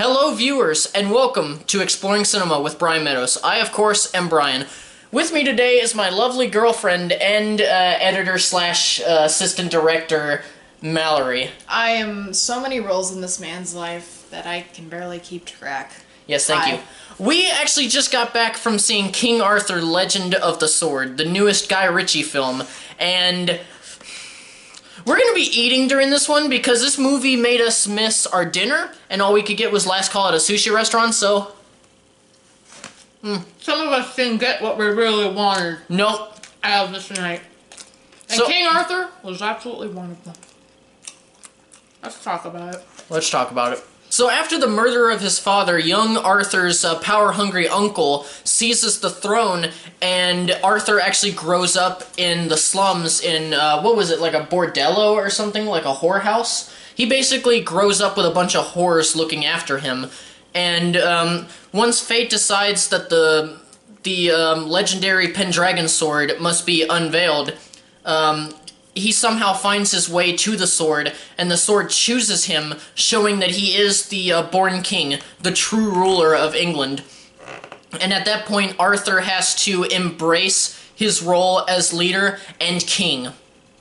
Hello viewers, and welcome to Exploring Cinema with Brian Meadows. I, of course, am Brian. With me today is my lovely girlfriend and editor slash assistant director, Mallory. I am so many roles in this man's life that I can barely keep track. Yes, thank you. We actually just got back from seeing King Arthur, Legend of the Sword, the newest Guy Ritchie film, and we're gonna be eating during this one because this movie made us miss our dinner, and all we could get was last call at a sushi restaurant, so... Some of us didn't get what we really wanted. Nope. Out of this night. And King Arthur was absolutely one of them. Let's talk about it. Let's talk about it. So after the murder of his father, young Arthur's power-hungry uncle seizes the throne, and Arthur actually grows up in the slums in, what was it, like a bordello or something, like a whorehouse? He basically grows up with a bunch of whores looking after him, and once fate decides that the legendary Pendragon sword must be unveiled, he somehow finds his way to the sword, and the sword chooses him, showing that he is the born king, the true ruler of England. And at that point, Arthur has to embrace his role as leader and king.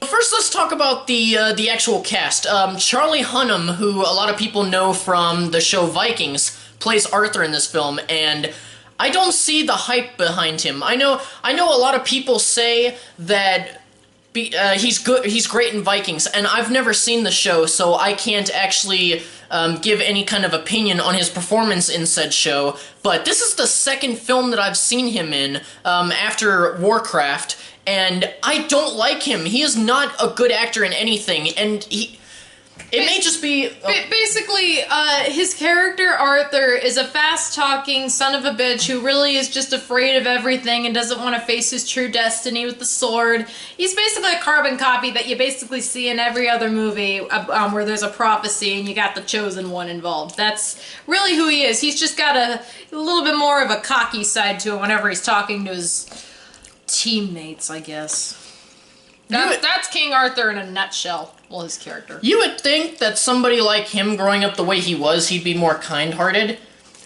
First, let's talk about the actual cast. Charlie Hunnam, who a lot of people know from the show Vikings, plays Arthur in this film, and I don't see the hype behind him. I know a lot of people say that he's great in Vikings, and I've never seen the show, so I can't actually give any kind of opinion on his performance in said show, but this is the second film that I've seen him in after Warcraft, and I don't like him. He is not a good actor in anything, and it may just be... Basically, his character, Arthur, is a fast-talking son of a bitch who really is just afraid of everything and doesn't want to face his true destiny with the sword. He's basically a carbon copy that you basically see in every other movie where there's a prophecy and you got the chosen one involved. That's really who he is. He's just got a little bit more of a cocky side to it whenever he's talking to his teammates, I guess. That's King Arthur in a nutshell. Well, his character. You would think that somebody like him growing up the way he was, he'd be more kind-hearted.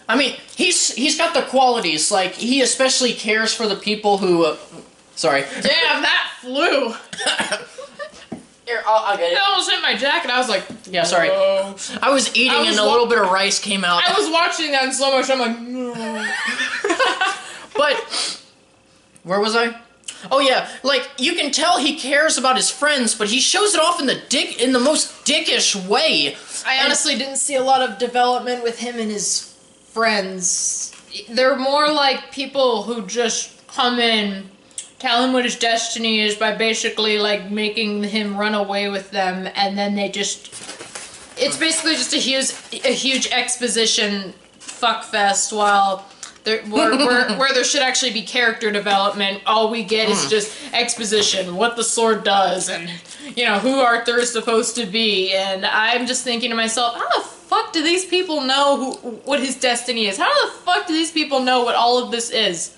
I mean, he's got the qualities, like, he especially cares for the people who, sorry. Damn, that flew! Here, I'll get it. It almost hit my jacket, I was like, yeah, sorry. Whoa. I was eating and a little bit of rice came out. I was watching that in slow motion, I'm like, no. But, where was I? Oh yeah, like, you can tell he cares about his friends, but he shows it off in the most dickish way. I honestly didn't see a lot of development with him and his friends. They're more like people who just come in, tell him what his destiny is by basically, like, making him run away with them, and then they just... It's basically just a huge exposition fuckfest while... where there should actually be character development, all we get is just exposition, what the sword does, and, you know, who Arthur is supposed to be, and I'm just thinking to myself, how the fuck do these people know what his destiny is? How the fuck do these people know what all of this is?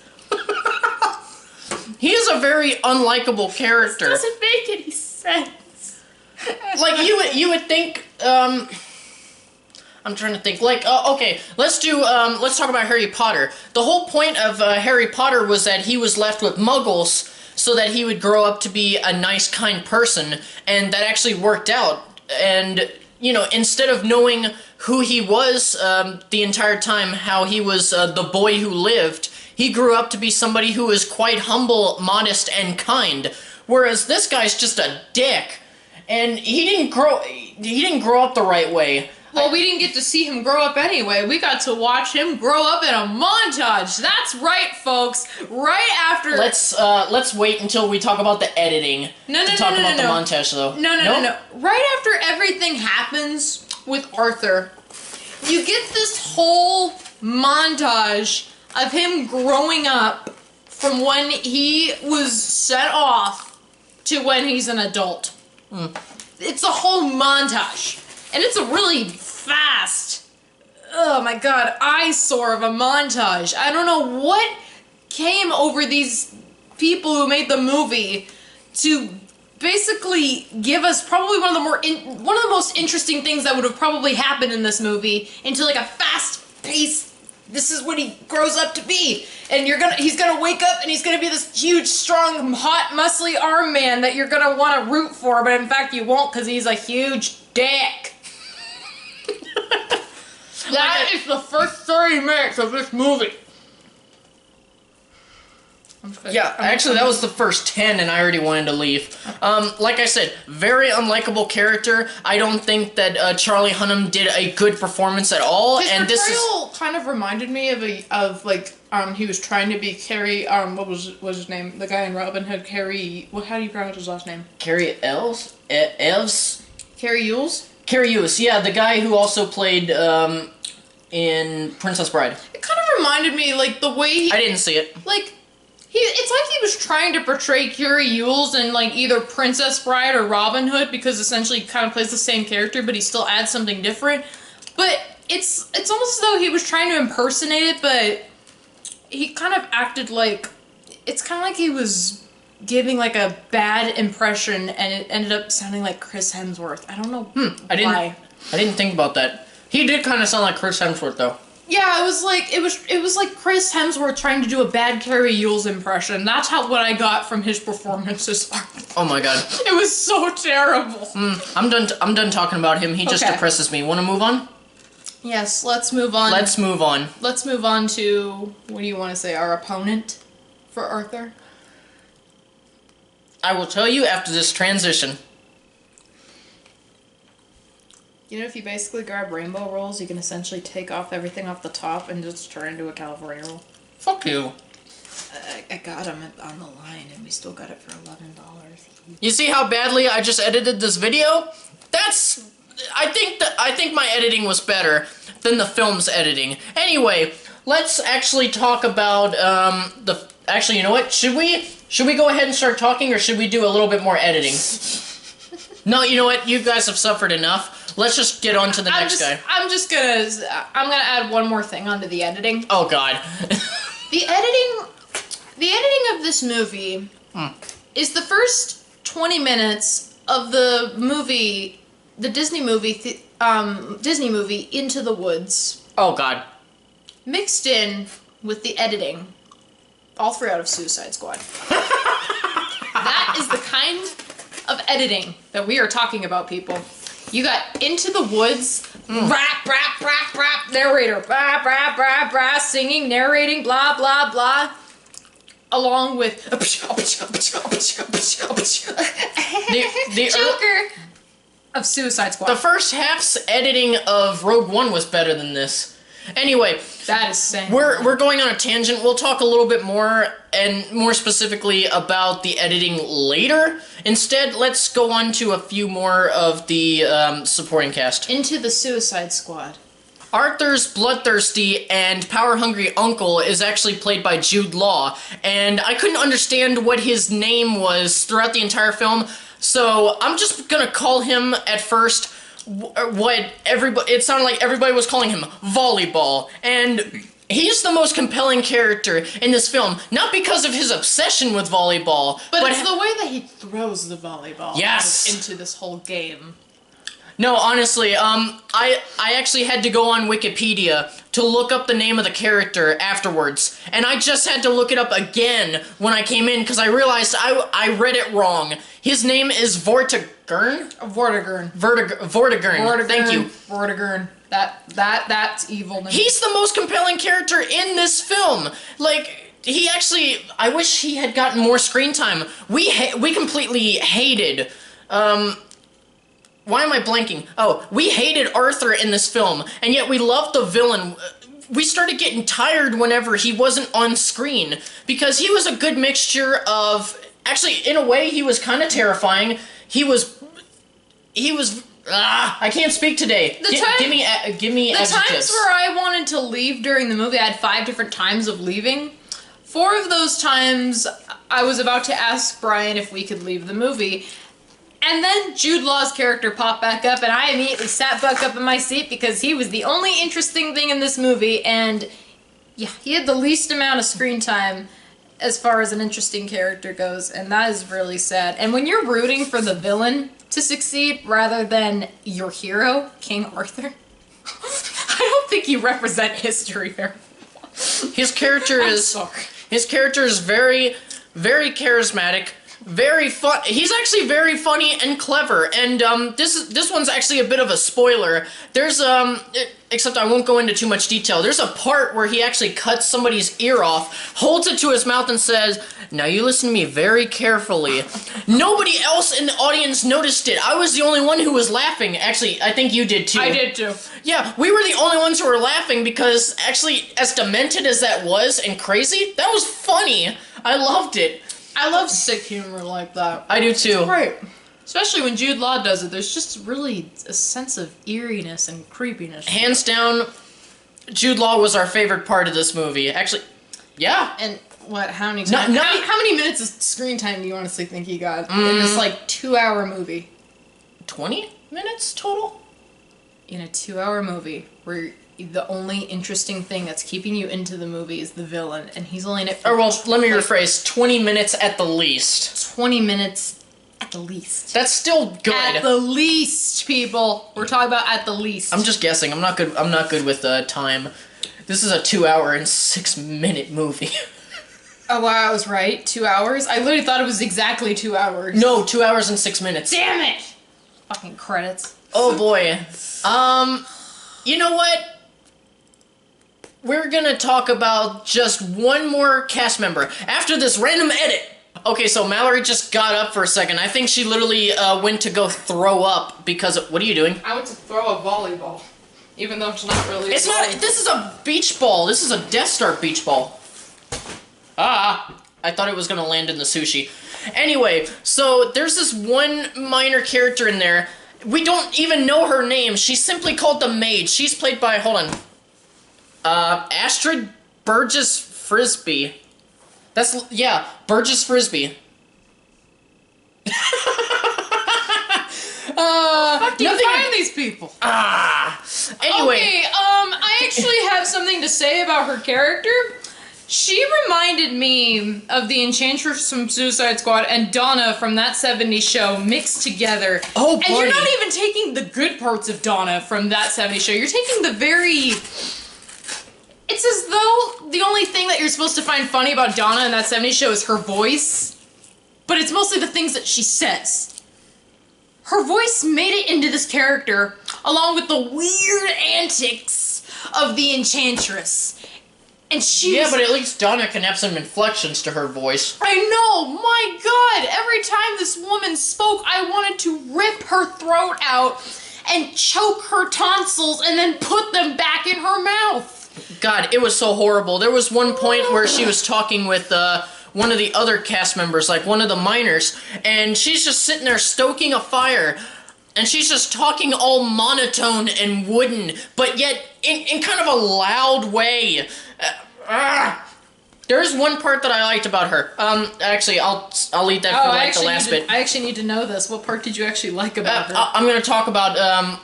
He is a very unlikable character. This doesn't make any sense. Like, you would think, I'm trying to think, like, okay, let's talk about Harry Potter. The whole point of Harry Potter was that he was left with muggles so that he would grow up to be a nice, kind person, and that actually worked out. And, you know, instead of knowing who he was the entire time, how he was the boy who lived, he grew up to be somebody who was quite humble, modest, and kind. Whereas this guy's just a dick, and he didn't grow up the right way. Well, we didn't get to see him grow up anyway. We got to watch him grow up in a montage. That's right, folks. Right after... Let's wait until we talk about the editing the montage, though. No. Right after everything happens with Arthur, you get this whole montage of him growing up from when he was set off to when he's an adult. It's a whole montage. And it's a really fast, oh my god, eyesore of a montage. I don't know what came over these people who made the movie to basically give us probably one of the most interesting things that would have probably happened in this movie into like a fast-paced. This is what he grows up to be, and he's gonna wake up and he's gonna be this huge, strong, hot, muscly arm man that you're gonna want to root for, but in fact you won't because he's a huge dick. That is the first 30 minutes of this movie. Yeah, actually that was the first 10 and I already wanted to leave. Like I said, very unlikable character. I don't think that Charlie Hunnam did a good performance at all. His and portrayal kind of reminded me of he was trying to be Carrie, what was his name? The guy in Robin Hood, Carrie, how do you pronounce his last name? Carrie Elves? Evs? Carrie Yules? Carrie Yules, yeah, the guy who also played in Princess Bride. It kind of reminded me, like, the way I didn't see it. Like, it's like he was trying to portray Carrie Yules in, like, either Princess Bride or Robin Hood, because essentially he kind of plays the same character, but he still adds something different. But it's almost as though he was trying to impersonate it, but he kind of acted like... It's kind of like he was giving, like, a bad impression, and it ended up sounding like Chris Hemsworth. I don't know why. I didn't think about that. He did kind of sound like Chris Hemsworth, though. Yeah, it was like Chris Hemsworth trying to do a bad Carrie Yules impression. That's what I got from his performances. Oh my god. It was so terrible. I'm done talking about him. He just depresses me. Want to move on? Yes, let's move on. Let's move on. Let's move on to, what do you want to say, our opponent for Arthur? I will tell you after this transition. You know, if you basically grab rainbow rolls, you can essentially take off everything off the top and just turn into a California roll. Fuck you. I got them on the line, and we still got it for $11. You see how badly I just edited this video? I think my editing was better than the film's editing. Anyway, let's actually talk about actually, you know what? Should we go ahead and start talking, or should we do a little bit more editing? No, you know what? You guys have suffered enough. Let's just get on to the next guy. I'm gonna add one more thing onto the editing. Oh god. The editing of this movie is the first 20 minutes of the movie, the Disney movie Into the Woods. Oh god. Mixed in with the editing, all 3 out of Suicide Squad. That is the kind of editing that we are talking about, people. You got Into the Woods, rap, rap, rap, rap, narrator, rap, rap, rap, rap, singing, narrating, blah, blah, blah, along with the Joker of Suicide Squad. The first half's editing of Rogue One was better than this. Anyway, that is saying we're going on a tangent. We'll talk a little bit more, and more specifically about the editing later. Instead, let's go on to a few more of the supporting cast. Into the Suicide Squad. Arthur's bloodthirsty and power-hungry uncle is actually played by Jude Law, and I couldn't understand what his name was throughout the entire film, so I'm just gonna call him at first it sounded like everybody was calling him Volleyball, and he's the most compelling character in this film, not because of his obsession with volleyball, but it's the way that he throws the volleyball into this whole game. No, honestly, I actually had to go on Wikipedia to look up the name of the character afterwards, and I just had to look it up again when I came in, because I realized I read it wrong. His name is Vortigern? Vortigern. Vortigern. Thank you. Vortigern. That's evil name. He's the most compelling character in this film. Like, he actually, I wish he had gotten more screen time. We completely hated, why am I blanking? Oh, we hated Arthur in this film, and yet we loved the villain. We started getting tired whenever he wasn't on screen, because he was a good mixture of... Actually, in a way, he was kind of terrifying. He was... I can't speak today. Give me adjectives. The times where I wanted to leave during the movie, I had 5 different times of leaving. 4 of those times, I was about to ask Brian if we could leave the movie. And then Jude Law's character popped back up, and I immediately sat back up in my seat because he was the only interesting thing in this movie, and yeah, he had the least amount of screen time. as far as an interesting character goes, and that is really sad. And when you're rooting for the villain to succeed rather than your hero, King Arthur, I don't think you represent history very well. His character is very, very charismatic. Very fun. He's actually very funny and clever. And this one's actually a bit of a spoiler. There's except I won't go into too much detail. There's a part where he actually cuts somebody's ear off, holds it to his mouth, and says, "Now you listen to me very carefully." Nobody else in the audience noticed it. I was the only one who was laughing. Actually, I think you did too. I did too. Yeah, we were the only ones who were laughing because actually, as demented as that was and crazy, that was funny. I loved it. I love sick humor like that. I do too. Right. Especially when Jude Law does it. There's just really a sense of eeriness and creepiness. Hands down, Jude Law was our favorite part of this movie. Actually, yeah. And what? How many times? How many minutes of screen time do you honestly think he got in this like 2-hour movie? 20 minutes total? In a 2-hour movie where the only interesting thing that's keeping you into the movie is the villain, and he's only in it for... Or, well, let me rephrase, 20 minutes at the least. 20 minutes at the least. That's still good. At the least, people. We're talking about at the least. I'm just guessing. I'm not good with time. This is a 2-hour and 6-minute movie. Oh, wow, I was right. 2 hours? I literally thought it was exactly 2 hours. No, 2 hours and 6 minutes. Damn it! Fucking credits. Oh, boy. You know what? We're gonna talk about just one more cast member after this random edit. Okay, so Mallory just got up for a second. I think she literally went to go throw up because of, what are you doing? I went to throw a volleyball, even though it's not really. It's not. This is a beach ball. This is a Death Star beach ball. Ah, I thought it was gonna land in the sushi. Anyway, so there's this one minor character in there. We don't even know her name. She's simply called the Maid. She's played by, hold on. Astrid Burgess Frisbee. That's, yeah, Burgess Frisbee. Fuck do you find these people? Anyway. Okay, I actually have something to say about her character. She reminded me of the Enchantress from Suicide Squad and Donna from That 70s Show mixed together. Oh, buddy. And you're not even taking the good parts of Donna from That 70s Show. You're taking the very... It's as though the only thing that you're supposed to find funny about Donna in That 70s Show is her voice. But it's mostly the things that she says. Her voice made it into this character, along with the weird antics of the Enchantress. And she Yeah, but at least Donna can have some inflections to her voice. I know, my god! Every time this woman spoke, I wanted to rip her throat out and choke her tonsils and then put them back in her mouth. God, it was so horrible. There was one point where she was talking with one of the other cast members, like one of the miners, and she's just sitting there stoking a fire, and she's just talking all monotone and wooden, but yet in kind of a loud way. There's one part that I liked about her. Actually, I'll leave that for like the last bit. I actually need to know this. What part did you actually like about her? I'm gonna talk about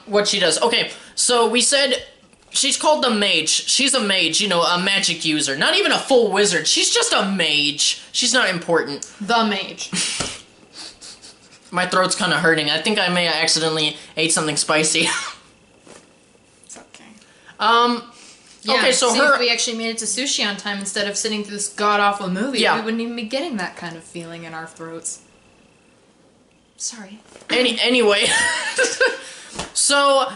what she does. Okay, so we said she's called the mage. She's a mage, you know, a magic user. Not even a full wizard. She's just a mage. She's not important. The mage. My throat's kind of hurting. I think I may have accidentally ate something spicy. It's okay. Yeah, okay, so if we actually made it to sushi on time instead of sitting through this god-awful movie, we wouldn't even be getting that kind of feeling in our throats. Sorry. Anyway, so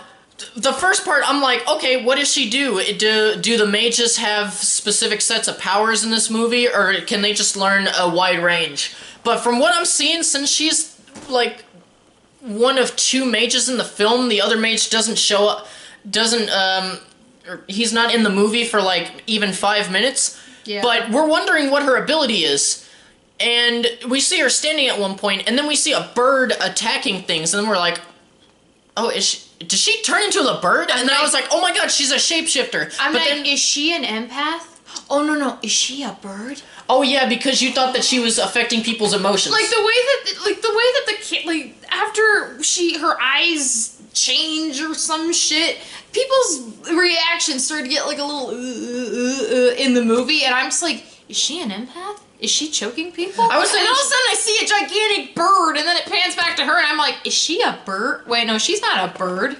the first part, I'm like, okay, what does she do? Do the mages have specific sets of powers in this movie, or can they just learn a wide range? But from what I'm seeing, since she's like one of 2 mages in the film, the other mage doesn't show up, he's not in the movie for like even 5 minutes. Yeah. But we're wondering what her ability is. And we see her standing at one point, and then we see a bird attacking things, and then we're like, oh, does she turn into the bird? And then I was like, oh my god, she's a shapeshifter. Then, is she an empath? Oh, no, is she a bird? Oh yeah, because you thought that she was affecting people's emotions. Like the way that the kid, like, after her eyes change or some shit, people's reactions started to get like a little in the movie, and I'm just like, is she an empath? is she choking people? I was thinking, and all of a sudden I see a gigantic bird, and then it pans back to her, and I'm like, is she a bird? Wait, no, she's not a bird.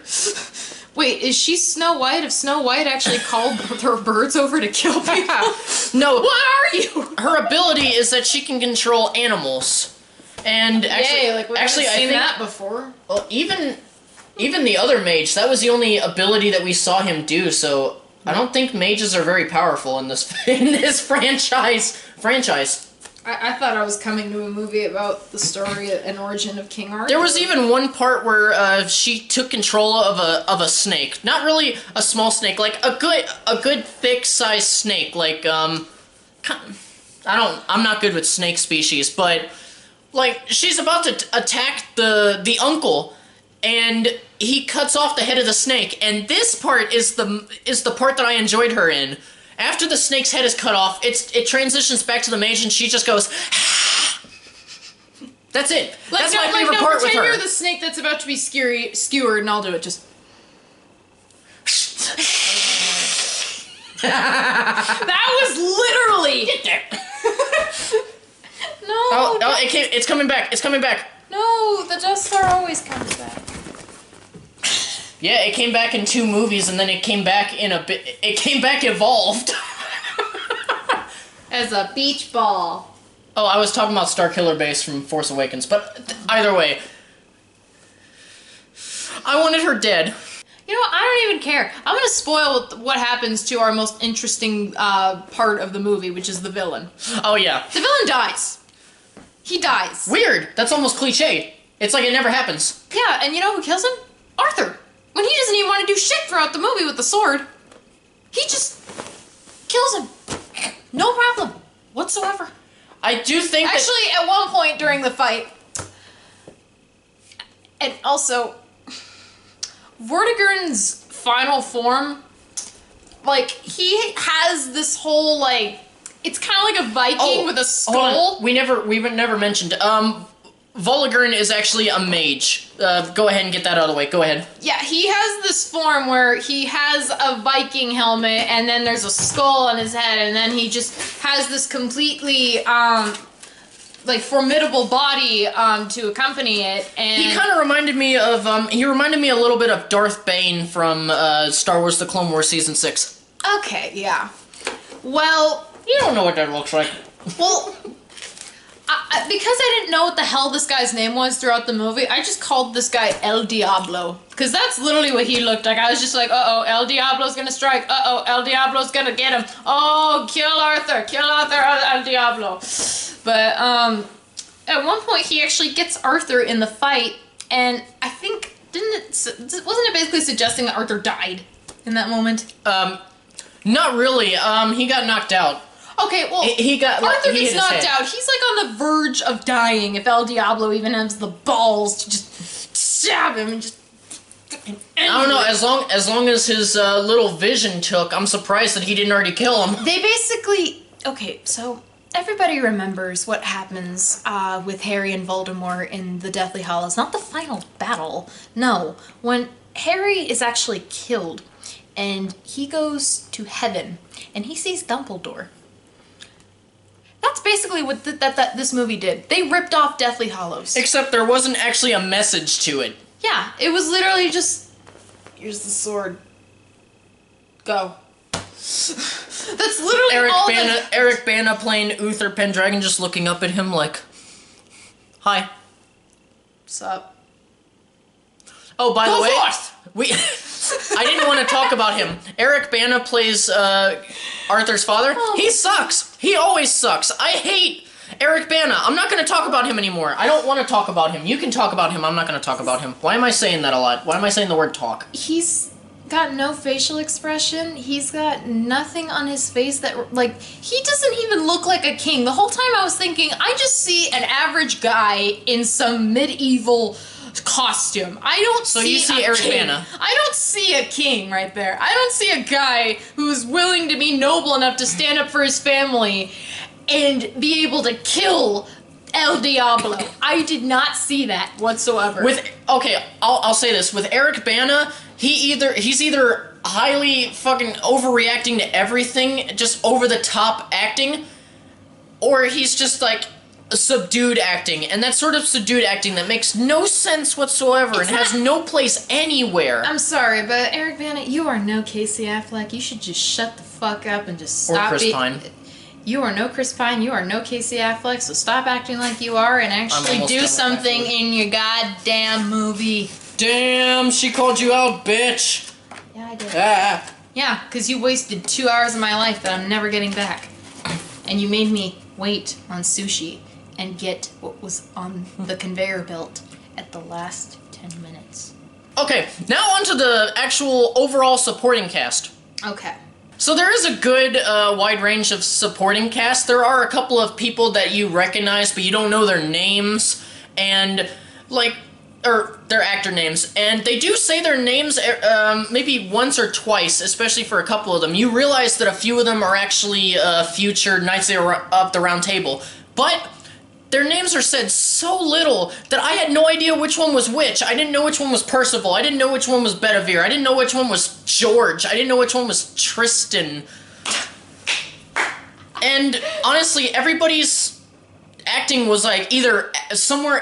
Wait, is she Snow White? If Snow White actually called her birds over to kill people? No. What are you? Her ability is that she can control animals. And actually, Yay, like, we haven't seen that before. Well, even the other mage, that was the only ability that we saw him do, so I don't think mages are very powerful in this franchise. I thought I was coming to a movie about the story and origin of King Arthur. There was even one part where she took control of a snake. Not really a small snake, like a good thick sized snake. Like I'm not good with snake species, but like she's about to attack the uncle, and he cuts off the head of the snake. And this part is the part that I enjoyed her in. After the snake's head is cut off, it transitions back to the mage, and she just goes. That's it. That's my favorite part with her. You're the snake that's about to be skewered, and I'll do it. Just. That was literally. Get there. No. Oh, it's coming back. It's coming back. No, the Death Star always comes back. Yeah, it came back in 2 movies, and then it came back it came back evolved. As a beach ball. Oh, I was talking about Starkiller Base from Force Awakens, but either way. I wanted her dead. You know what? I don't even care. I'm gonna spoil what happens to our most interesting part of the movie, which is the villain. Oh, yeah. The villain dies. He dies. Weird. That's almost cliche. It's like it never happens. Yeah, and you know who kills him? Arthur. When he doesn't even want to do shit throughout the movie with the sword. He just kills him. No problem whatsoever. I do think Actually, at one point during the fight, and also, Vortigern's final form, like, he has this whole, like, it's kind of like a Viking with a skull. We never mentioned, Volleyball is actually a mage. Go ahead and get that out of the way. Go ahead. Yeah, he has this form where he has a Viking helmet, and then there's a skull on his head, and then he just has this completely, like, formidable body, to accompany it, and... He kind of reminded me of, he reminded me a little bit of Darth Bane from, Star Wars The Clone Wars Season 6. Okay, yeah. Well... You don't know what that looks like. Well... because I didn't know what the hell this guy's name was throughout the movie, I just called this guy El Diablo. Because that's literally what he looked like. I was just like, uh-oh, El Diablo's gonna strike. Uh-oh, El Diablo's gonna get him. Oh, kill Arthur, El Diablo. But, at one point he actually gets Arthur in the fight, and I think, wasn't it basically suggesting that Arthur died in that moment? Not really. He got knocked out. Okay, well, Arthur gets knocked out. He's like on the verge of dying if El Diablo even has the balls to just stab him and just... I don't know, as long as his little vision took, I'm surprised that he didn't already kill him. They basically... Okay, so everybody remembers what happens with Harry and Voldemort in the Deathly Hallows. Not the final battle. No, when Harry is actually killed and he goes to heaven and he sees Dumbledore. That's basically what this movie did. They ripped off Deathly Hallows. Except there wasn't actually a message to it. Yeah, it was literally just... Here's the sword. Go. That's literally Eric Bana playing Uther Pendragon, just looking up at him like... Hi. Sup? Oh, by the way... Forth! I didn't want to talk about him. Eric Bana plays Arthur's father. Oh. He sucks. He always sucks. I hate Eric Bana. I'm not going to talk about him anymore. I don't want to talk about him. You can talk about him. I'm not going to talk about him. Why am I saying that a lot? Why am I saying the word talk? He's got no facial expression. He's got nothing on his face that, like, he doesn't even look like a king. The whole time I was thinking, I just see an average guy in some medieval costume. I don't see you see Eric king. Bana. I don't see a king right there. I don't see a guy who's willing to be noble enough to stand up for his family and be able to kill El Diablo. I did not see that whatsoever. I'll say this. With Eric Bana, he's either highly fucking overreacting to everything, just over the top acting, or he's just like subdued acting, and that sort of subdued acting that makes no sense whatsoever and has no place anywhere. I'm sorry, but Eric Bana, you are no Casey Affleck. You should just shut the fuck up and just stop. Or Chris Pine. You are no Chris Pine. You are no Casey Affleck. So stop acting like you are and actually do something in your goddamn movie. Damn, she called you out, bitch. Yeah, I did. Ah. Yeah, because you wasted 2 hours of my life that I'm never getting back. And you made me wait on sushi and get what was on the conveyor belt at the last 10 minutes. Okay, now onto the actual overall supporting cast. Okay. So there is a good wide range of supporting cast. There are a couple of people that you recognize, but you don't know their names, and or their actor names, and they do say their names maybe once or twice, especially for a couple of them. You realize that a few of them are actually future Knights of the Round Table, but their names are said so little that I had no idea which one was which. I didn't know which one was Percival. I didn't know which one was Bedivere. I didn't know which one was George. I didn't know which one was Tristan. And honestly, everybody's acting was like either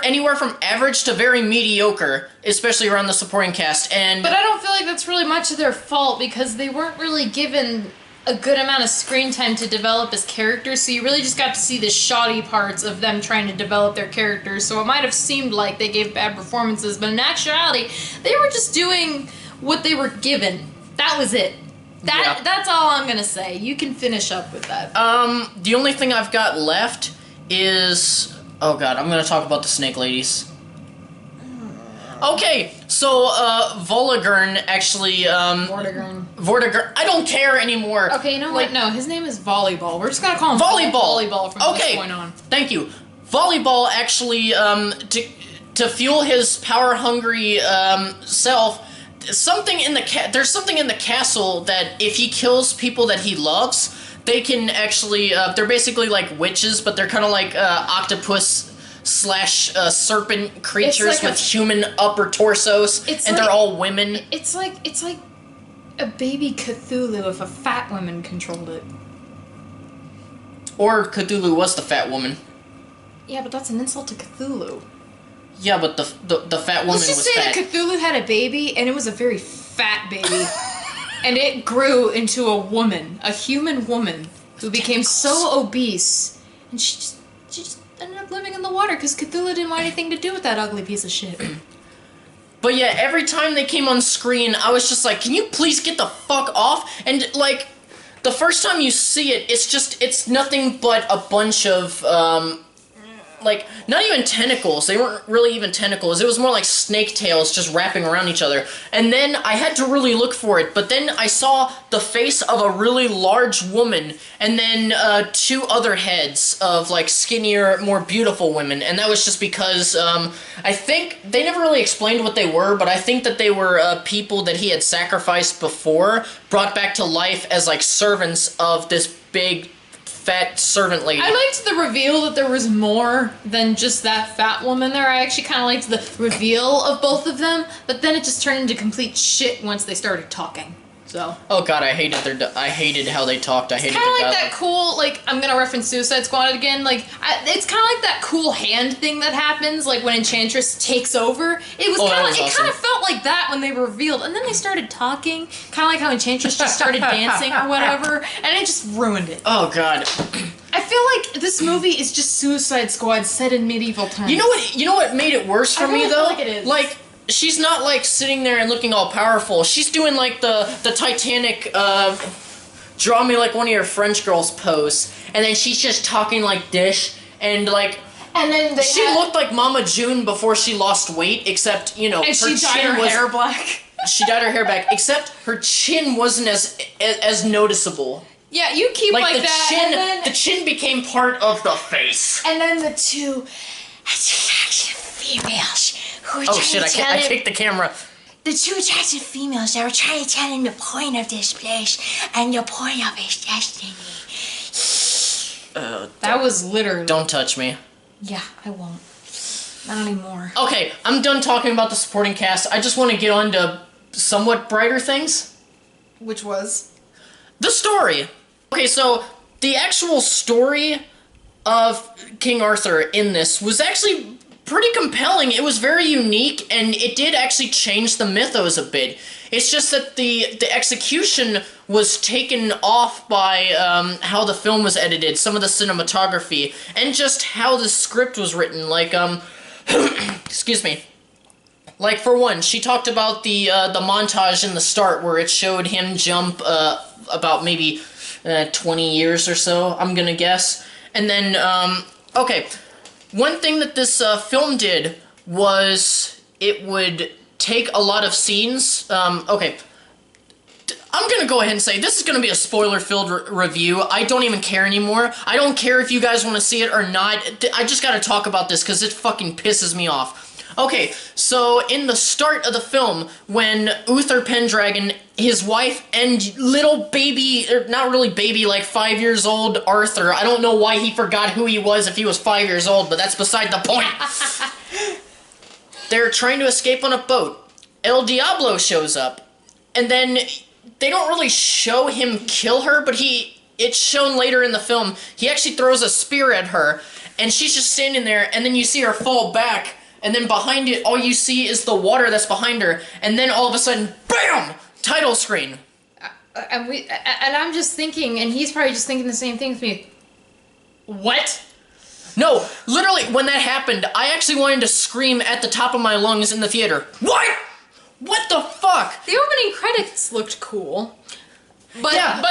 anywhere from average to very mediocre, especially around the supporting cast. But I don't feel like that's really much of their fault because they weren't really given a good amount of screen time to develop as characters, so you really just got to see the shoddy parts of them trying to develop their characters. So it might have seemed like they gave bad performances, but in actuality, they were just doing what they were given. That was it. That's all I'm gonna say. You can finish up with that. The only thing I've got left is... Oh god, I'm gonna talk about the snake ladies. Okay, so, Volagern actually, Vortigern. I don't care anymore. Okay, you know what? No, his name is Volleyball. We're just gonna call him Volleyball from this point on. Thank you. Volleyball actually, to fuel his power-hungry, self, there's something in the castle that if he kills people that he loves, they can actually, they're basically like witches, but they're kind of like, octopus / serpent creatures with human upper torsos, and they're all women. It's like a baby Cthulhu if a fat woman controlled it. Or Cthulhu was the fat woman. Yeah, but that's an insult to Cthulhu. Yeah, but the fat woman was fat. Let's just say that Cthulhu had a baby, and it was a very fat baby. And it grew into a woman, a human woman, who became so obese, and she just ended up living in the water because Cthulhu didn't want anything to do with that ugly piece of shit. But yeah, every time they came on screen, I was just like, can you please get the fuck off? And like, the first time you see it, it's nothing but a bunch of, like, not even tentacles. They weren't really even tentacles. It was more like snake tails just wrapping around each other. And then I had to really look for it, but then I saw the face of a really large woman, and then two other heads of, like, skinnier, more beautiful women. And that was just because, I think, they never really explained what they were, but I think that they were people that he had sacrificed before, brought back to life as, like, servants of this big fat servant lady. I liked the reveal that there was more than just that fat woman there. I actually kind of liked the reveal of both of them, but then it just turned into complete shit once they started talking. So. Oh god, I hated how they talked. I hated kind of like that cool, like, I'm gonna reference Suicide Squad again, like, it's kind of like that cool hand thing that happens, like, when Enchantress takes over. It was kind of, awesome. It kind of felt like that when they were revealed, and then they started talking, kind of like how Enchantress just started dancing or whatever, and it just ruined it. Oh god. I feel like this movie is just Suicide Squad set in medieval times. You know what made it worse for me, though? Feel like it is. Like, she's not, like, sitting there and looking all powerful. She's doing, like, the Titanic, draw me like one of your French girls pose. And then she's just talking like this, and, like... And then she looked like Mama June before she lost weight, except, you know, and she dyed her hair black. She dyed her hair black, except her chin wasn't as noticeable. Yeah, you keep like that, chin, and then... The chin became part of the face. And then the two attractive females who were I kicked the camera. The two attractive females that were trying to tell him the point of this place and the point of his destiny. That was literally... Don't touch me. Yeah, I won't. Not anymore. Okay, I'm done talking about the supporting cast. I just want to get on to somewhat brighter things. Which was? The story. Okay, so the actual story of King Arthur in this was actually pretty compelling. It was very unique, and it did actually change the mythos a bit. It's just that the execution was taken off by how the film was edited, some of the cinematography, and just how the script was written. Like, excuse me. Like, for one, she talked about the montage in the start where it showed him jump about maybe 20 years or so, I'm gonna guess. And then, okay, one thing that this film did was it would take a lot of scenes. Okay, I'm gonna go ahead and say this is gonna be a spoiler-filled review. I don't even care anymore. I don't care if you guys want to see it or not. I just gotta talk about this because it fucking pisses me off. Okay, so in the start of the film, when Uther Pendragon, his wife, and little baby, or not really baby, like 5 years old Arthur, I don't know why he forgot who he was if he was 5 years old, but that's beside the point. They're trying to escape on a boat. El Diablo shows up, and then they don't really show him kill her, but it's shown later in the film, he actually throws a spear at her, and she's just standing there, and then you see her fall back, and then behind it, all you see is the water that's behind her, and then all of a sudden, BAM! Title screen. And I'm just thinking, and he's probably just thinking the same thing with me. What? No, literally, when that happened, I actually wanted to scream at the top of my lungs in the theater. What? What the fuck? The opening credits looked cool. But, yeah,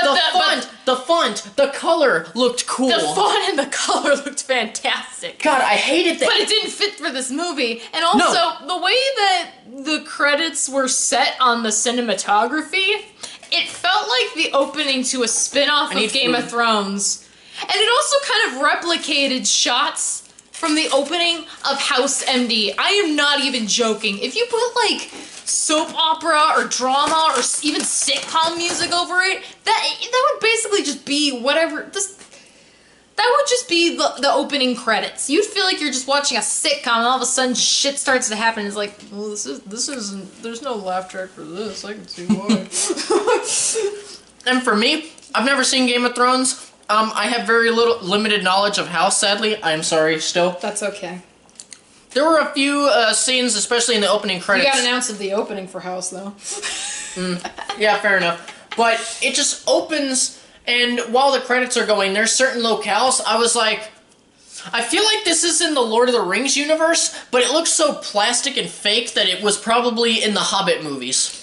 the font, the color looked cool. The font and the color looked fantastic. God, I hated that. But it didn't fit for this movie. And also, the way that the credits were set on the cinematography, it felt like the opening to a spin-off of Game of Thrones. And it also kind of replicated shots from the opening of House MD. I am not even joking. If you put, like, soap opera or drama or even sitcom music over it, that would basically just be whatever. That would just be the opening credits. You'd feel like you're just watching a sitcom, and all of a sudden shit starts to happen. It's like, well, this isn't. There's no laugh track for this. I can see why. And for me, I've never seen Game of Thrones. I have very limited knowledge of House. Sadly, I'm sorry. Still, that's okay. There were a few scenes, especially in the opening credits. You got announced at the opening for House, though. Yeah, fair enough. But it just opens, and while the credits are going, there's certain locales. I was like, I feel like this is in the Lord of the Rings universe, but it looks so plastic and fake that it was probably in the Hobbit movies.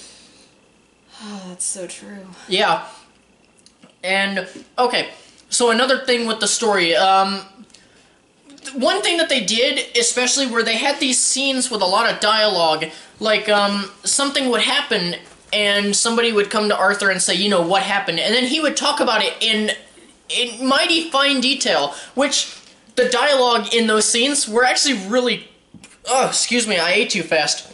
Oh, that's so true. Yeah. And, okay, so another thing with the story, one thing that they did, especially where they had these scenes with a lot of dialogue, like, something would happen, and somebody would come to Arthur and say, you know, what happened? And then he would talk about it in mighty fine detail, which the dialogue in those scenes were actually really... Oh, excuse me, I ate too fast.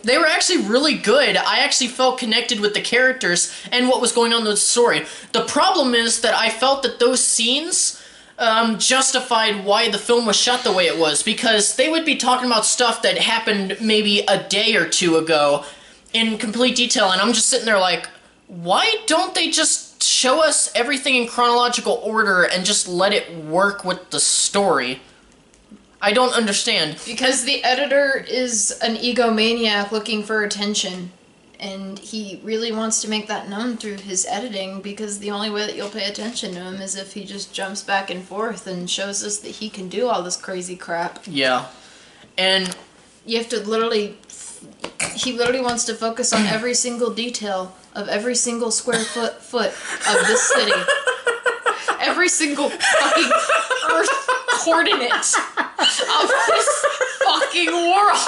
They were actually really good. I actually felt connected with the characters and what was going on in the story. The problem is that I felt that those scenes... justified why the film was shot the way it was, because they would be talking about stuff that happened maybe a day or two ago in complete detail, and I'm just sitting there like, why don't they just show us everything in chronological order and just let it work with the story? I don't understand. Because the editor is an egomaniac looking for attention. And he really wants to make that known through his editing, because the only way that you'll pay attention to him is if he just jumps back and forth and shows us that he can do all this crazy crap. Yeah. And you have to literally... He literally wants to focus on every single detail of every single square foot of this city. Every single fucking Earth coordinate of this fucking world.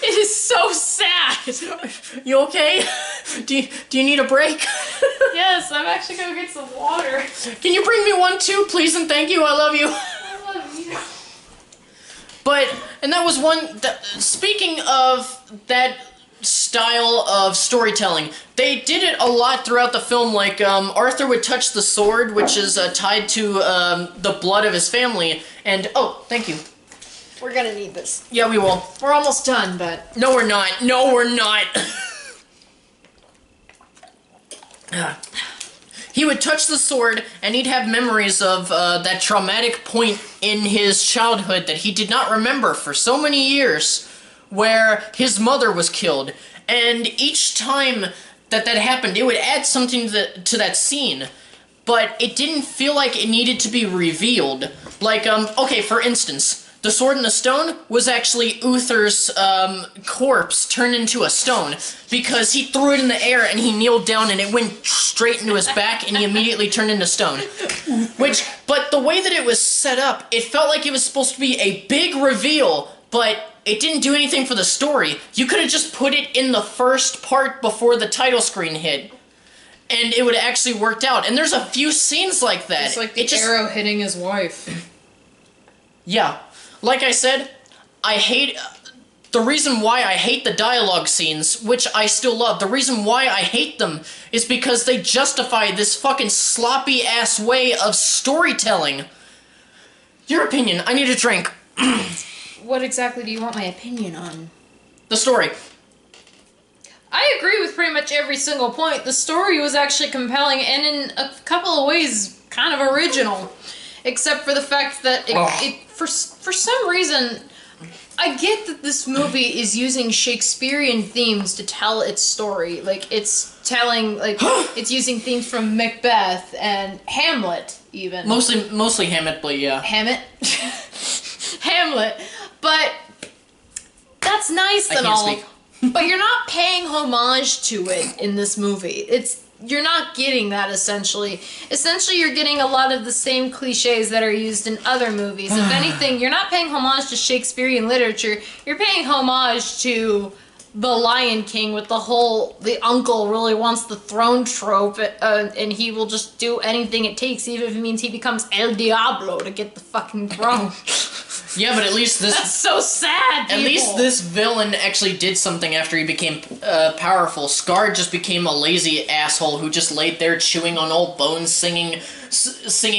It is so sad. You okay? Do you need a break? Yes, I'm actually gonna get some water. Can you bring me one too, please and thank you? I love you. I love you. But, and that was one, speaking of that style of storytelling, they did it a lot throughout the film. Like, Arthur would touch the sword, which is tied to the blood of his family, and, oh, thank you. We're gonna need this. Yeah, we will. We're almost done, but... No, we're not. No, we're not. he would touch the sword, and he'd have memories of that traumatic point in his childhood that he did not remember for so many years, where his mother was killed. And each time that happened, it would add something to that scene, but it didn't feel like it needed to be revealed. Like, okay, for instance, the sword and the stone was actually Uther's corpse turned into a stone, because he threw it in the air and he kneeled down and it went straight into his back and he immediately turned into stone. But the way that it was set up, it felt like it was supposed to be a big reveal, but it didn't do anything for the story. You could have just put it in the first part before the title screen hit, and it would have actually worked out. And there's a few scenes like that. It's like the arrow hitting his wife. Yeah. Like I said, the reason why I hate the dialogue scenes, which I still love, the reason why I hate them is because they justify this fucking sloppy-ass way of storytelling. Your opinion. I need a drink. What exactly do you want my opinion on? The story. I agree with pretty much every single point. The story was actually compelling and in a couple of ways kind of original. Except for the fact that for some reason, I get that this movie is using Shakespearean themes to tell its story. Like, it's telling, like, it's using themes from Macbeth and Hamlet, even. Mostly Hamlet, but yeah. Hamlet? Hamlet. But that's nice and all. But you're not paying homage to it in this movie. You're not getting that, essentially. Essentially, you're getting a lot of the same cliches that are used in other movies. If anything, you're not paying homage to Shakespearean literature. You're paying homage to The Lion King with the uncle really wants the throne trope, and he will just do anything it takes, even if it means he becomes El Diablo to get the fucking throne. Yeah, but at least this... That's so sad, people. At least this villain actually did something after he became powerful. Scar just became a lazy asshole who just laid there chewing on old bones, singing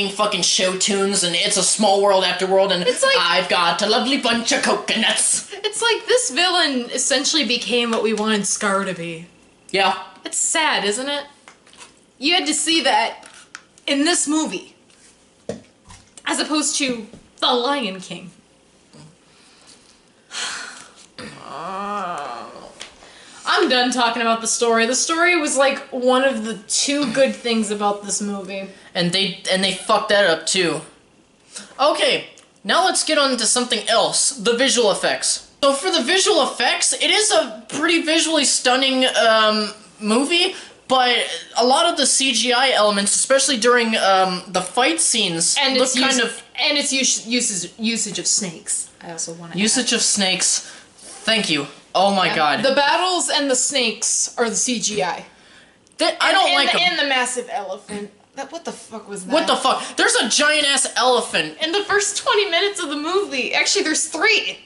fucking show tunes, and It's a Small World After World, and it's like, I've got a lovely bunch of coconuts. It's like this villain essentially became what we wanted Scar to be. Yeah. It's sad, isn't it? You had to see that in this movie, as opposed to The Lion King. I'm done talking about the story. The story was like one of the two good things about this movie. And they fucked that up too. Okay, now let's get on to something else. The visual effects. So for the visual effects, it is a pretty visually stunning movie, but a lot of the CGI elements, especially during the fight scenes, look kind of... And its usage of snakes. I also want to Usage of snakes. Thank you. Oh my god. The battles and the snakes are the CGI. I don't like them. And the massive elephant. What the fuck was that? What the fuck? There's a giant-ass elephant. In the first 20 minutes of the movie. Actually, there's 3.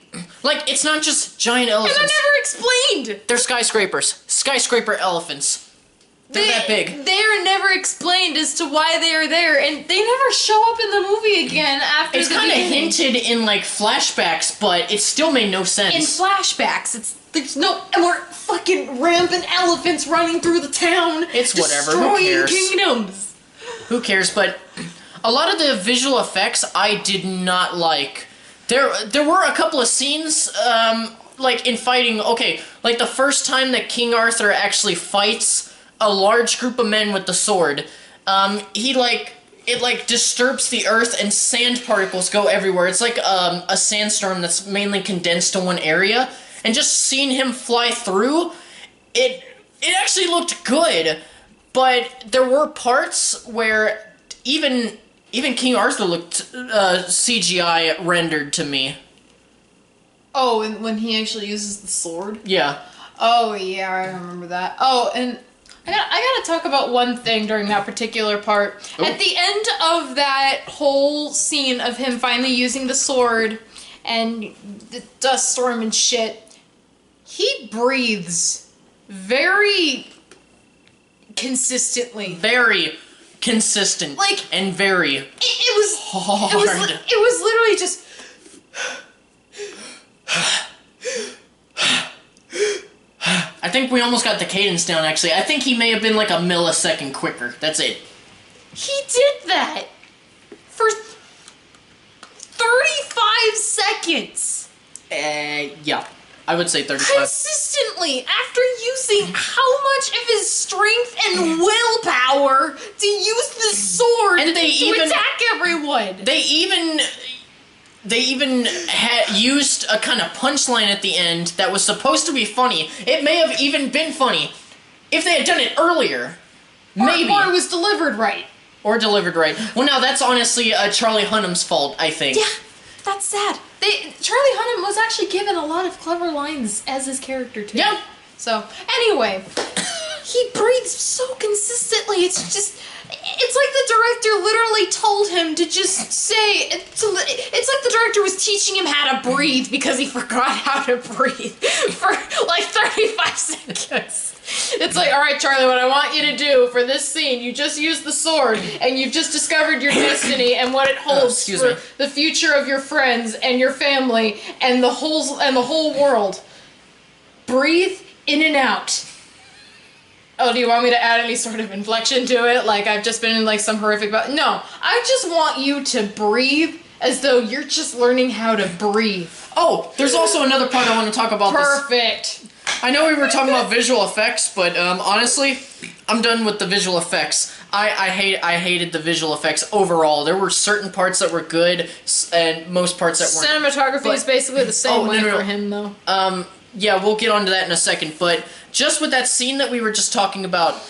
Like, it's not just giant elephants. And they're never explained. They're skyscrapers. Skyscraper elephants. They're that big. They're never explained as to why they are there, and they never show up in the movie again after it's kind of hinted in, like, flashbacks, but it still made no sense. In flashbacks, there's no more fucking rampant elephants running through the town. It's whatever, who cares? Destroying kingdoms. Who cares, but a lot of the visual effects I did not like. There were a couple of scenes, like, in fighting, okay, like the first time that King Arthur actually fights a large group of men with the sword, it disturbs the earth and sand particles go everywhere. It's like a sandstorm that's mainly condensed to one area, and just seeing him fly through, it actually looked good, but there were parts where even King Arthur looked CGI rendered to me. Oh, and when he actually uses the sword? Yeah. Oh, yeah, I remember that. Oh, and I gotta talk about one thing during that particular part. Ooh. At the end of that whole scene of him finally using the sword and the dust storm and shit, he breathes very consistently. Very consistent. Like, and very it was hard. It was literally just... I think we almost got the cadence down, actually. I think he may have been like a millisecond quicker. That's it. He did that for 35 seconds. Yeah. I would say 35. Consistently, after using how much of his strength and willpower to use the sword and they to attack everyone. They even had used a kind of punchline at the end that was supposed to be funny. It may have even been funny if they had done it earlier. Maybe. Or it was delivered right. Or delivered right. Well, now that's honestly Charlie Hunnam's fault, I think. Yeah, that's sad. Charlie Hunnam was actually given a lot of clever lines as his character, too. Yeah. So, anyway, he breathes so consistently. It's like the director literally told him to just say, it's like the director was teaching him how to breathe because he forgot how to breathe for like 35 seconds. It's like, alright Charlie, what I want you to do for this scene, you just use the sword, and you've just discovered your destiny and what it holds for the future of your friends and your family and the whole world. Breathe in and out. Oh, do you want me to add any sort of inflection to it? Like I've just been in like some horrific... No, I just want you to breathe as though you're just learning how to breathe. Oh, there's also another part I want to talk about. Perfect. I know we were talking about visual effects, but honestly, I'm done with the visual effects. I hated the visual effects overall. There were certain parts that were good, and most parts that weren't. Cinematography is basically the same way for him, though. Yeah, we'll get onto that in a second, but just with that scene that we were just talking about,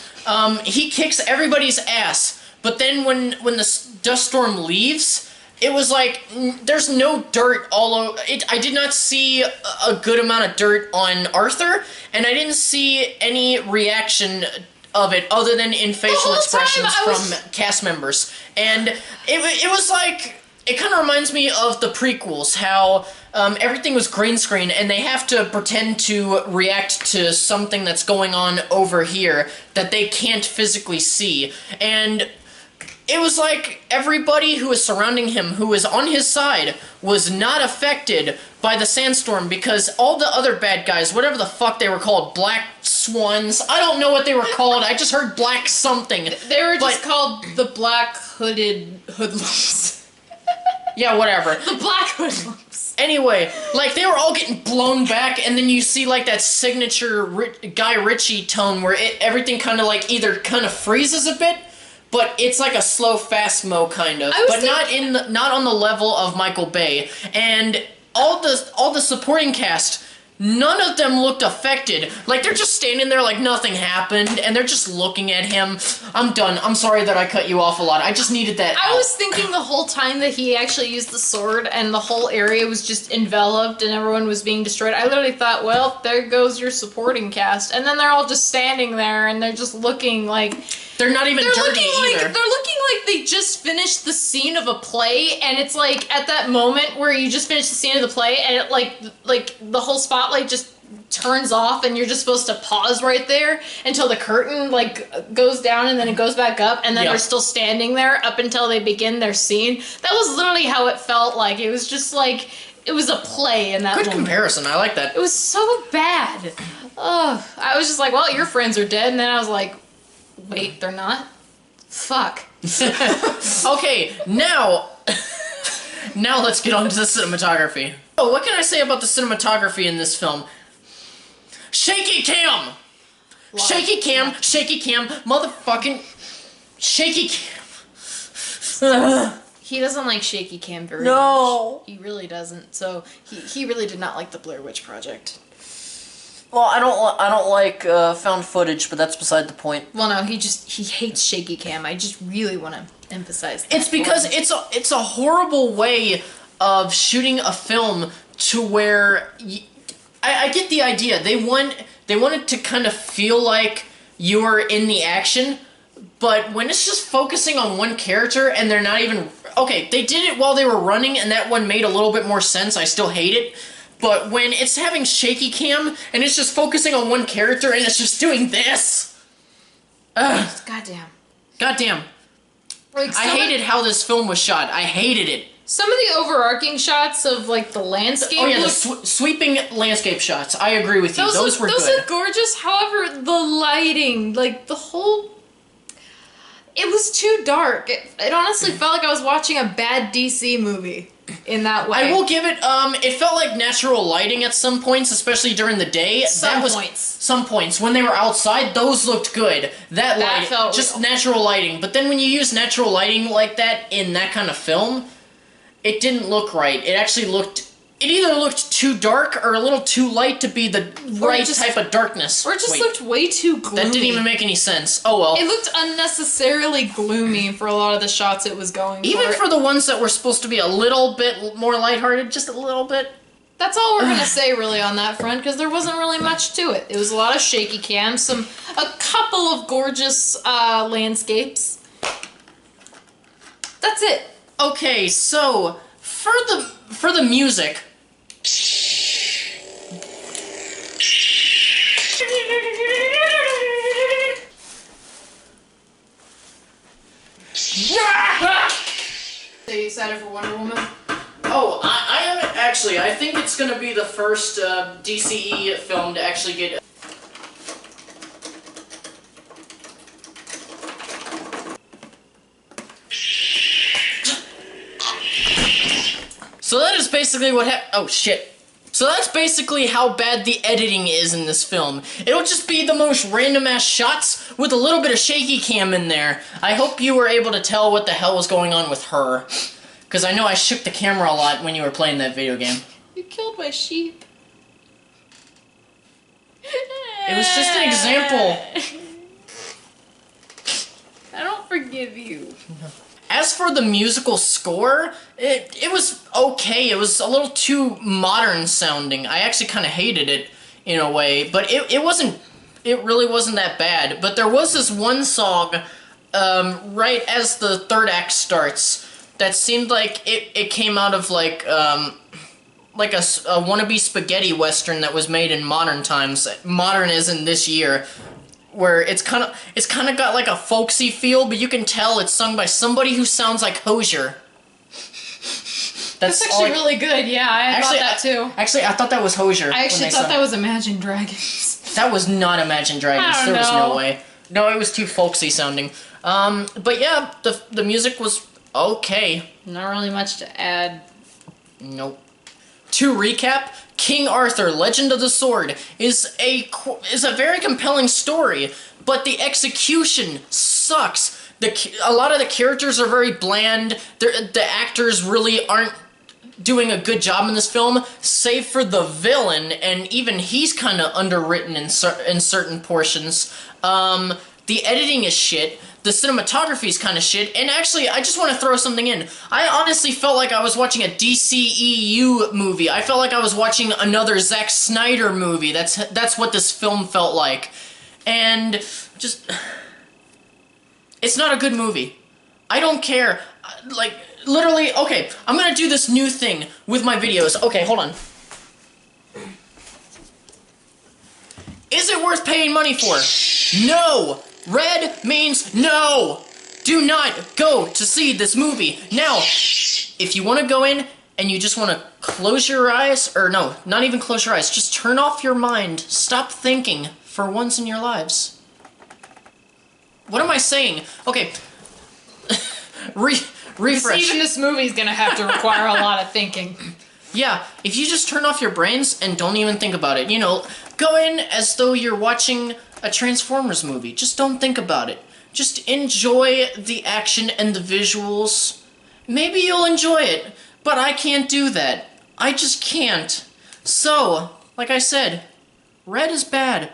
he kicks everybody's ass, but then when the dust storm leaves, it was like, there's no dirt all over. I did not see a good amount of dirt on Arthur, and I didn't see any reaction of it other than in facial expressions from cast members. And it was like, it kind of reminds me of the prequels, how everything was green screen, and they have to pretend to react to something that's going on over here that they can't physically see. And it was like everybody who was surrounding him, who was on his side, was not affected by the sandstorm because all the other bad guys, whatever the fuck they were called, black swans, I don't know what they were called, I just heard black something. They were just called the black hooded hoodlums. Yeah, whatever. The black hoodlums. Anyway, like, they were all getting blown back, and then you see, like, that signature Guy Ritchie tone where everything kind of, like, either kind of freezes a bit, but it's like a slow fast-mo kind of, but not on the level of Michael Bay. And all the supporting cast, none of them looked affected. Like, they're just standing there like nothing happened, and they're just looking at him. I'm done. I'm sorry that I cut you off a lot. I just needed that I was thinking the whole time that he actually used the sword and the whole area was just enveloped and everyone was being destroyed. I literally thought, well, there goes your supporting cast. And then they're all just standing there and they're just looking like... They're not even dirty either. They're looking like they just finished the scene of a play, and it's like at that moment where you just finished the scene of the play, and it like the whole spotlight just turns off, and you're just supposed to pause right there until the curtain like goes down, and then it goes back up, and then they're still standing there up until they begin their scene. That was literally how it felt like. It was just like it was a play in that moment. Good comparison. I like that. It was so bad. Oh, I was just like, well, your friends are dead, and then I was like, wait, they're not? Fuck. Okay, now let's get on to the cinematography. Oh, what can I say about the cinematography in this film? Shaky cam! Shaky cam, motherfucking shaky cam. He doesn't like shaky cam very much. He really doesn't. So he really did not like the Blair Witch Project. Well, I don't like found footage, but that's beside the point. Well, no, he hates shaky cam. I just really want to emphasize that. It's because it's a horrible way of shooting a film to where I get the idea. They wanted to kind of feel like you were in the action, but when it's just focusing on one character and they're not even okay, they did it while they were running, and that one made a little bit more sense. I still hate it. But when it's having shaky cam, and it's just focusing on one character, and it's just doing this... Ugh. Goddamn. Like I hated how this film was shot. I hated it. Some of the overarching shots of, like, the landscape... Oh, yeah, the sweeping landscape shots. I agree with you. Those were good. Those are gorgeous. However, the lighting, like, the whole... It was too dark. It honestly felt like I was watching a bad DC movie in that way. I will give it, it felt like natural lighting at some points, especially during the day. Some points. When they were outside, those looked good. That light, felt just real. natural lighting. But then when you use natural lighting like that in that kind of film, it didn't look right. It actually looked... It either looked too dark or a little too light to be the right type of darkness. Or it just looked way too gloomy. That didn't even make any sense. Oh well. It looked unnecessarily gloomy for a lot of the shots it was going Even for the ones that were supposed to be a little bit more lighthearted, just a little bit. That's all we're gonna say really on that front, because there wasn't really much to it. It was a lot of shaky cams, a couple of gorgeous landscapes. That's it. Okay, so for the music. Are you excited for Wonder Woman? Oh, I am actually. I think it's gonna be the first DCE film to actually get. So that is basically what oh shit. So that's basically how bad the editing is in this film. It'll just be the most random ass shots with a little bit of shaky cam in there. I hope you were able to tell what the hell was going on with her. Because I know I shook the camera a lot when you were playing that video game. You killed my sheep. It was just an example. I don't forgive you. As for the musical score, it was okay. It was a little too modern sounding. I actually kind of hated it in a way, but it really wasn't that bad. But there was this one song right as the third act starts that seemed like it came out of like a wannabe spaghetti western that was made in modern times. Modern as in this year. Where it's kind of got like a folksy feel, but you can tell it's sung by somebody who sounds like Hosier. That's actually really good. Yeah, I thought that too. Actually, I thought that was Hosier. I actually thought that was Imagine Dragons. That was not Imagine Dragons. There was no way. No, it was too folksy sounding. But yeah, the music was okay. Not really much to add. Nope. To recap, King Arthur, Legend of the Sword, is a very compelling story, but the execution sucks. A lot of the characters are very bland. The actors really aren't doing a good job in this film, save for the villain, and even he's kind of underwritten in certain portions. The editing is shit. The cinematography is kind of shit, and actually, I just want to throw something in. I honestly felt like I was watching a DCEU movie. I felt like I was watching another Zack Snyder movie. That's what this film felt like. And just... It's not a good movie. I don't care. Like, literally, okay, I'm gonna do this new thing with my videos. Okay, hold on. Is it worth paying money for? No! Red means no! Do not go to see this movie. Now, if you want to go in and you just want to close your eyes, or no, not even close your eyes, just turn off your mind, stop thinking for once in your lives. What am I saying? Okay, refresh. Even this movie's gonna have to require a lot of thinking. Yeah, if you just turn off your brains and don't even think about it, you know, go in as though you're watching a Transformers movie. Just don't think about it. Just enjoy the action and the visuals. Maybe you'll enjoy it, but I can't do that. I just can't. So, like I said, red is bad.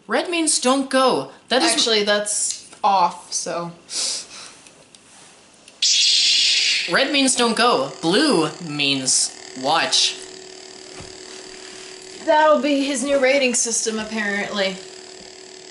Red means don't go. That is actually, that's off, so... Red means don't go. Blue means watch. That'll be his new rating system, apparently.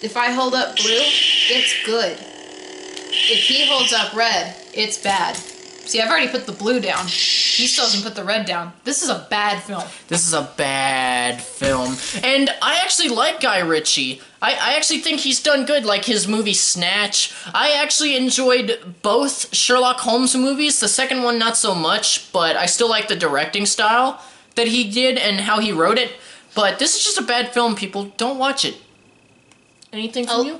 If I hold up blue, it's good. If he holds up red, it's bad. See, I've already put the blue down. He still hasn't put the red down. This is a bad film. This is a bad film. And I actually like Guy Ritchie. I actually think he's done good, like his movie Snatch. I actually enjoyed both Sherlock Holmes movies. The second one, not so much, but I still like the directing style that he did and how he wrote it. But this is just a bad film, people. Don't watch it. Anything from you?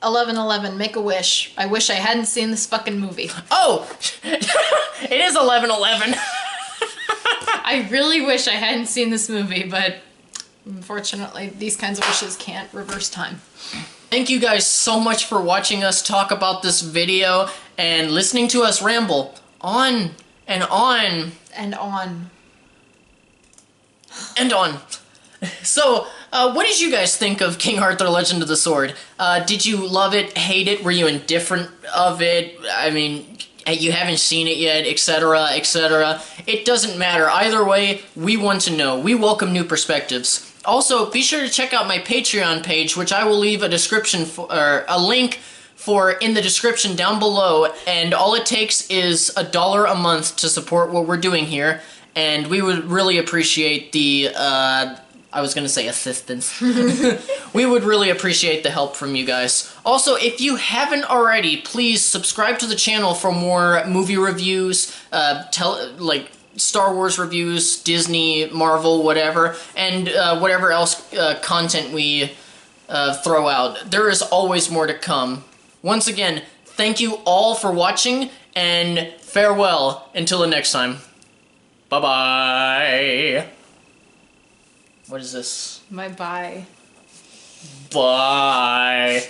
11/11, make a wish. I wish I hadn't seen this fucking movie. Oh! It is 11/11. I really wish I hadn't seen this movie, but unfortunately, these kinds of wishes can't reverse time. Thank you guys so much for watching us talk about this video and listening to us ramble on and on. And on. And on. So, what did you guys think of King Arthur Legend of the Sword? Did you love it, hate it, were you indifferent of it? I mean, you haven't seen it yet, etc., etc. It doesn't matter. Either way, we want to know. We welcome new perspectives. Also, be sure to check out my Patreon page, which I will leave a description for, or a link for in the description down below, and all it takes is $1 a month to support what we're doing here, and we would really appreciate the, I was gonna say assistance. We would really appreciate the help from you guys. Also, if you haven't already, please subscribe to the channel for more movie reviews, like Star Wars reviews, Disney, Marvel, whatever, and whatever else content we throw out. There is always more to come. Once again, thank you all for watching, and farewell until the next time. Bye-bye. What is this? My bye. Bye.